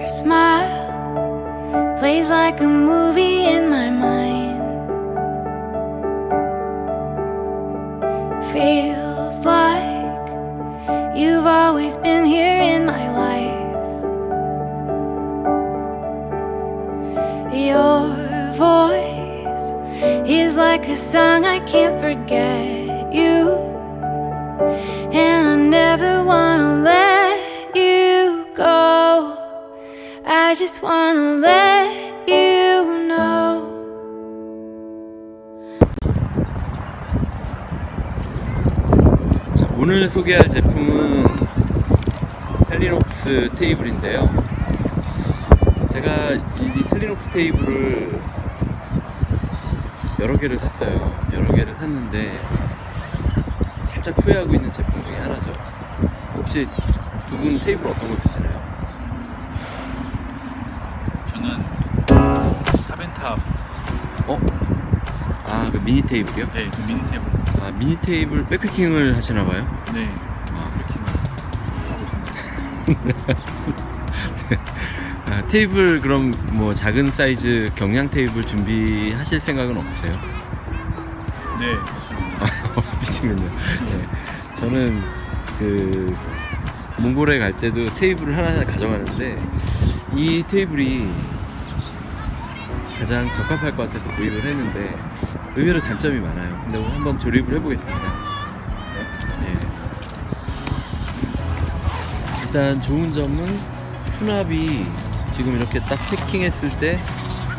Your smile plays like a movie in my mind. Feels like you've always been here in my life. Your voice is like a song I can't forget you, and I never wanna let you go. I just wanna let you know. 자, 오늘 소개할 제품은 헬리녹스 테이블인데요. 제가 이 헬리녹스 테이블을 여러 개를 샀어요. 여러 개를 샀는데 살짝 후회하고 있는 제품 중에 하나죠. 혹시 두 분 테이블 어떤 거 쓰시나요? 저는 타벤탑. 아, 그 미니 테이블이요? 네, 그 미니 테이블. 아, 미니 테이블 백패킹을 하시나봐요? 네, 아, 이렇게만 하고 있습니다. 아, 테이블 그럼 뭐 작은 사이즈 경량 테이블 준비하실 생각은 없으세요? 네, 그렇습니다. 미치겠네요. 네. 저는 그 몽골에 갈 때도 테이블을 하나 가져가는데 이 테이블이 가장 적합할 것 같아서 구입을 했는데 의외로 단점이 많아요. 근데 한번 조립을 해보겠습니다. 네. 일단 좋은 점은 수납이 지금 이렇게 딱 패킹했을 때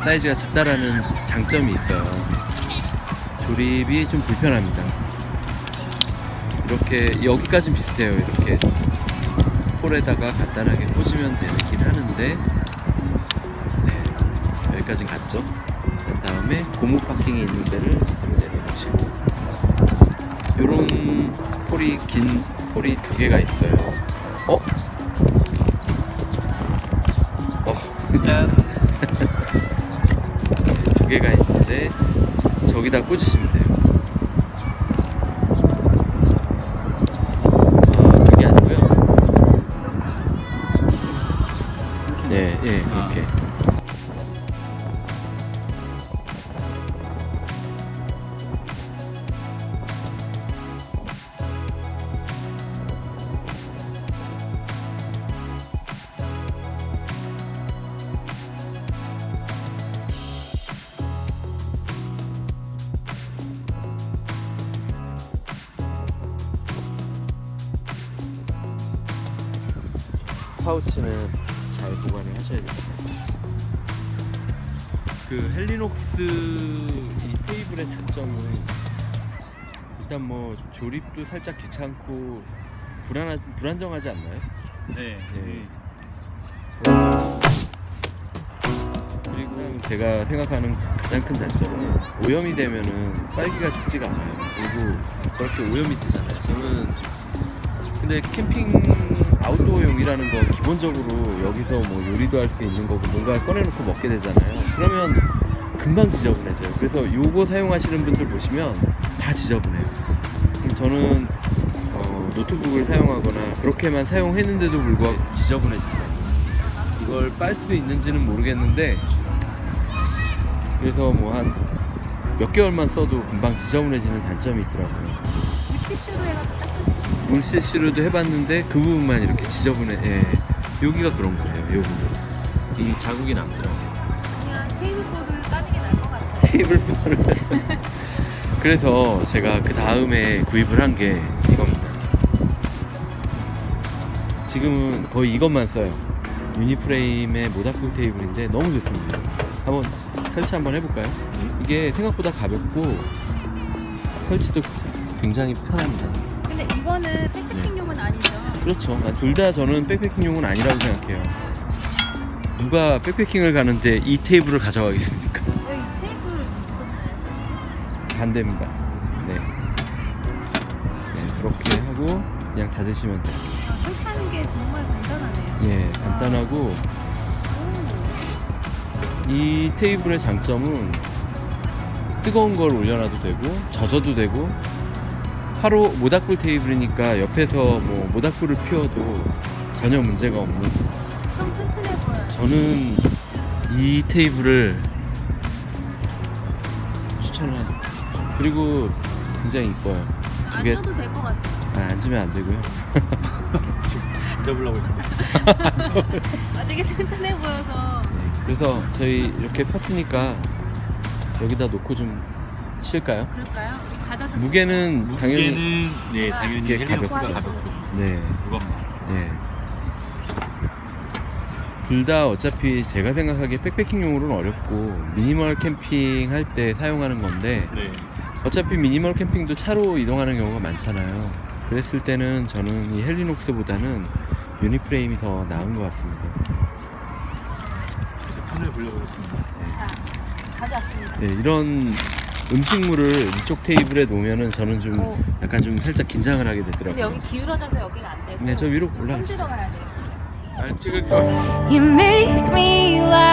사이즈가 작다라는 장점이 있어요. 조립이 좀 불편합니다. 이렇게 여기까지는 비슷해요. 이렇게 폴에다가 간단하게 꽂으면 되긴 하는데, 네, 여기까지는 갔죠. 그 다음에 고무 파킹이 있는 데를 제대로 내려놓으시고, 요런 폴이, 긴 폴이 두 개가 있어요. 짠. 두 개가 있는데 저기다 꽂으시면 돼요. 그게 아니고요. 네, 예, 이렇게. 파우치는 잘 보관을 하셔야겠습니다. 그 헬리녹스 이 테이블의 단점은 일단 뭐 조립도 살짝 귀찮고 불안정하지 않나요? 네, 네. 그리고 제가 생각하는 가장 큰 단점은 오염이 되면은 빨기가 쉽지가 않아요. 그리고 그렇게 오염이 되잖아요. 저는 근데 캠핑 아웃도어용이라는 거 기본적으로 여기서 뭐 요리도 할 수 있는 거고 뭔가 꺼내놓고 먹게 되잖아요. 그러면 금방 지저분해져요. 그래서 요거 사용하시는 분들 보시면 다 지저분해요. 저는 노트북을 사용하거나 그렇게만 사용했는데도 불구하고 지저분해지더라고요. 이걸 빨 수 있는지는 모르겠는데, 그래서 뭐 한 몇 개월만 써도 금방 지저분해지는 단점이 있더라고요. 물티슈로 해가지고 닦으시면 물티슈로도 해봤는데 그 부분만 이렇게 지저분해. 예. 여기가 그런 거예요. 요 부분. 이 자국이 남더라고요. 그냥 테이블볼을 까는 게 나을 것 같아요. 테이블 볼을. 그래서 제가 그 다음에 구입을 한 게 이겁니다. 지금은 거의 이것만 써요. 유니프레임의 모닥불 테이블인데 너무 좋습니다. 한번 설치 한번 해볼까요? 이게 생각보다 가볍고 설치도 굉장히 편합니다. 근데 이거는 백패킹용은 아니죠? 그렇죠. 둘 다 저는 백패킹용은 아니라고 생각해요. 누가 백패킹을 가는데 이 테이블을 가져가겠습니까? 왜 이 테이블을 입었나요? 반대입니다. 네. 네, 그렇게 하고 그냥 닫으시면 돼요. 설치하는 게 정말 간단하네요. 예, 간단하고 이 테이블의 장점은 뜨거운 걸 올려놔도 되고 젖어도 되고, 하루 모닥불 테이블이니까 옆에서 뭐 모닥불을 피워도 전혀 문제가 없는, 좀 튼튼해 보여요. 저는 이 테이블을 추천을 하죠. 그리고 굉장히 이뻐요. 두 개. 앉아도 될 것 같아. 앉으면 안 되고요. 잡으려고 했는데. 아, 되게 튼튼해 보여서. 그래서 저희 이렇게 폈으니까 여기다 놓고 좀 쉴까요? 그럴까요? 우리 과자 좀 무게는 당연히 무게는 네 당연히 이게 헬리녹스가 가볍죠. 가볍고 네. 무겁죠. 네. 둘 다 어차피 제가 생각하기에 백패킹용으로는 어렵고 미니멀 캠핑 할 때 사용하는 건데 네. 어차피 미니멀 캠핑도 차로 이동하는 경우가 많잖아요. 그랬을 때는 저는 이 헬리녹스보다는 유니프레임이 더 나은 것 같습니다. 그래서 편을 보려고 했습니다. 자, 가져왔습니다. 네, 이런 음식물을 이쪽 테이블에 놓으면은 저는 좀 어. 약간 좀 살짝 긴장을 하게 근데 되더라고요. 여기 기울어져서 여기가 안 되고. 네, 저 위로 손 올라가시죠. 들어가야 돼요. 아, 찍을 거. You make me laugh.